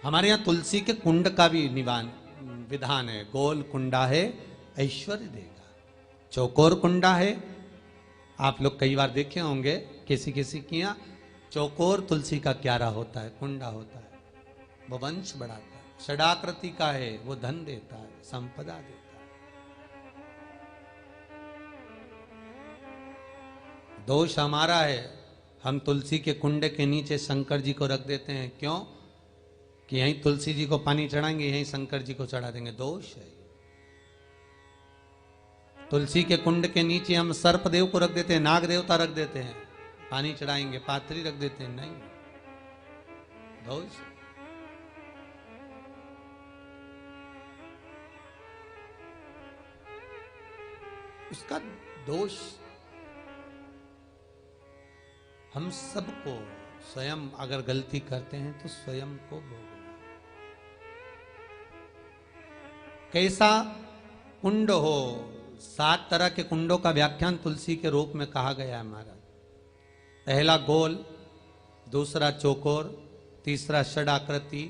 हमारे यहाँ तुलसी के कुंड का भी निवान विधान है। गोल कुंडा है ऐश्वर्य देगा, चौकोर कुंडा है। आप लोग कई बार देखे होंगे किसी किसी के यहाँ चौकोर तुलसी का क्यारा होता है, कुंडा होता है, वो वंश बढ़ाता है। षडाकृति का है, वो धन देता है, संपदा देता है। दोष हमारा है, हम तुलसी के कुंडे के नीचे शंकर जी को रख देते हैं। क्यों? कि यहीं तुलसी जी को पानी चढ़ाएंगे, यहीं शंकर जी को चढ़ा देंगे। दोष है। तुलसी के कुंड के नीचे हम सर्पदेव को रख देते हैं, नाग देवता रख देते हैं, पानी चढ़ाएंगे, पात्री रख देते हैं, नहीं, दोष। उसका दोष हम सबको स्वयं अगर गलती करते हैं तो स्वयं को भोगना। कैसा कुंड हो, 7 तरह के कुंडों का व्याख्यान तुलसी के रूप में कहा गया है महाराज। पहला गोल, दूसरा चौकोर, तीसरा षडाकृति,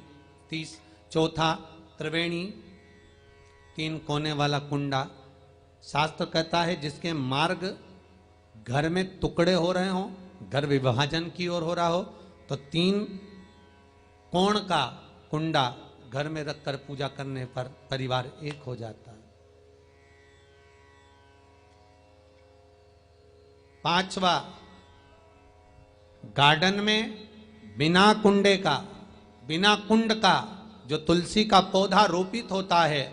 चौथा त्रिवेणी, 3 कोने वाला कुंडा। शास्त्र कहता है जिसके मार्ग घर में टुकड़े हो रहे हों, घर विभाजन की ओर हो रहा हो, तो 3 कोण का कुंडा घर में रखकर पूजा करने पर परिवार एक हो जाता है। 5वां, गार्डन में बिना कुंडे का, बिना कुंड का जो तुलसी का पौधा रोपित होता है,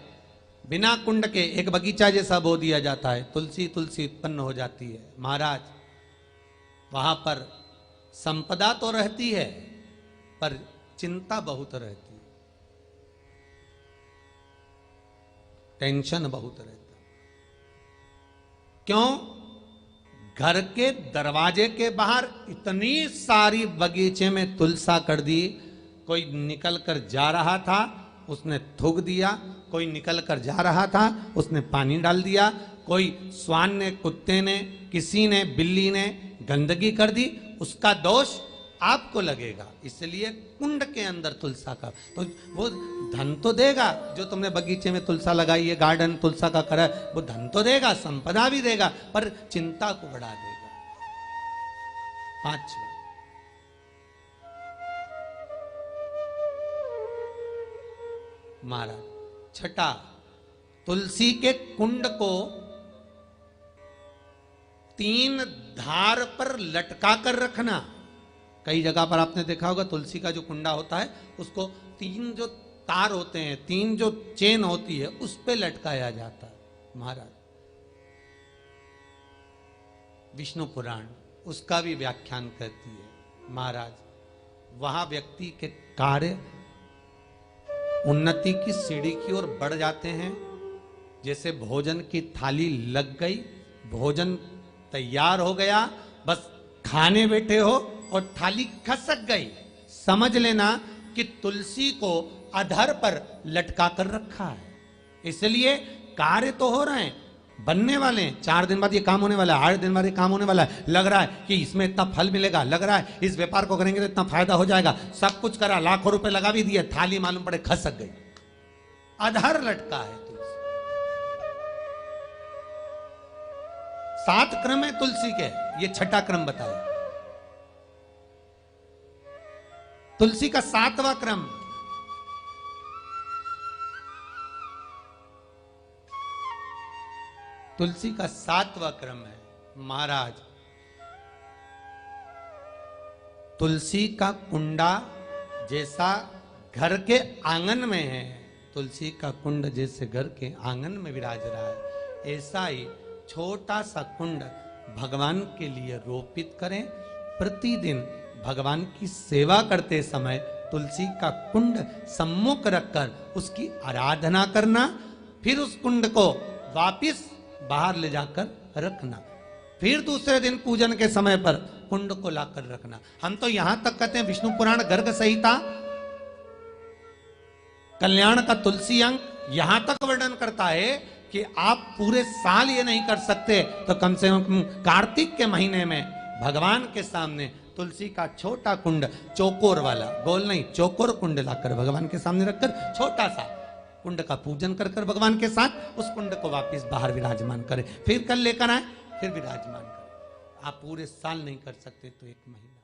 बिना कुंड के एक बगीचा जैसा बो दिया जाता है, तुलसी तुलसी उत्पन्न हो जाती है। महाराज, वहां पर संपदा तो रहती है पर चिंता बहुत रहती है, टेंशन बहुत रहता है। क्यों? घर के दरवाजे के बाहर इतनी सारी बगीचे में तुलसा कर दी। कोई निकल कर जा रहा था, उसने थूक दिया, कोई निकल कर जा रहा था, उसने पानी डाल दिया, कोई श्वान ने, कुत्ते ने, किसी ने, बिल्ली ने गंदगी कर दी, उसका दोष आपको लगेगा। इसलिए कुंड के अंदर तुलसा का, तो वो धन तो देगा, जो तुमने बगीचे में तुलसा लगाई है, गार्डन तुलसा का करा, वो धन तो देगा, संपदा भी देगा, पर चिंता को बढ़ा देगा। 5वां, महाराज, 6ठा, तुलसी के कुंड को 3 धार पर लटका कर रखना। कई जगह पर आपने देखा होगा तुलसी का जो कुंडा होता है उसको 3 जो तार होते हैं, 3 जो चेन होती है, उस पे लटकाया जाता है। महाराज, विष्णु पुराण उसका भी व्याख्यान करती है। महाराज, वहां व्यक्ति के कार्य उन्नति की सीढ़ी की ओर बढ़ जाते हैं। जैसे भोजन की थाली लग गई, भोजन तैयार हो गया, बस खाने बैठे हो और थाली खसक गई, समझ लेना कि तुलसी को अधर पर लटका कर रखा है। इसलिए कार्य तो हो रहे हैं, बनने वाले हैं, 4 दिन बाद ये काम होने वाला है, 8 दिन बाद ये काम होने वाला है, लग रहा है कि इसमें इतना फल मिलेगा, लग रहा है इस व्यापार को करेंगे तो इतना फायदा हो जाएगा, सब कुछ करा, लाखों रुपए लगा भी दिए, थाली मालूम पड़े खसक गई, अधर लटका है तुलसी। 7 क्रम है तुलसी के, ये 6ठा क्रम बताया। तुलसी का 7वां क्रम, तुलसी का 7वां क्रम है। महाराज, तुलसी का कुंडा जैसा घर के आंगन में है, तुलसी का कुंड जैसे घर के आंगन में विराज रहा है, ऐसा ही छोटा सा कुंड भगवान के लिए रोपित करें। प्रतिदिन भगवान की सेवा करते समय तुलसी का कुंड सम्मुख रखकर उसकी आराधना करना, फिर उस कुंड को वापिस बाहर ले जाकर रखना, फिर दूसरे दिन पूजन के समय पर कुंड को लाकर रखना। हम तो यहां तक कहते हैं, विष्णु पुराण गर्ग संहिता कल्याण का तुलसी अंग यहां तक वर्णन करता है कि आप पूरे साल ये नहीं कर सकते तो कम से कम कार्तिक के महीने में भगवान के सामने तुलसी का छोटा कुंड, चौकोर वाला, गोल नहीं, चौकोर कुंड लाकर भगवान के सामने रखकर छोटा सा कुंड का पूजन कर कर भगवान के साथ उस कुंड को वापस बाहर विराजमान करें, फिर कल लेकर आए, फिर विराजमान करें। आप पूरे साल नहीं कर सकते तो 1 महीना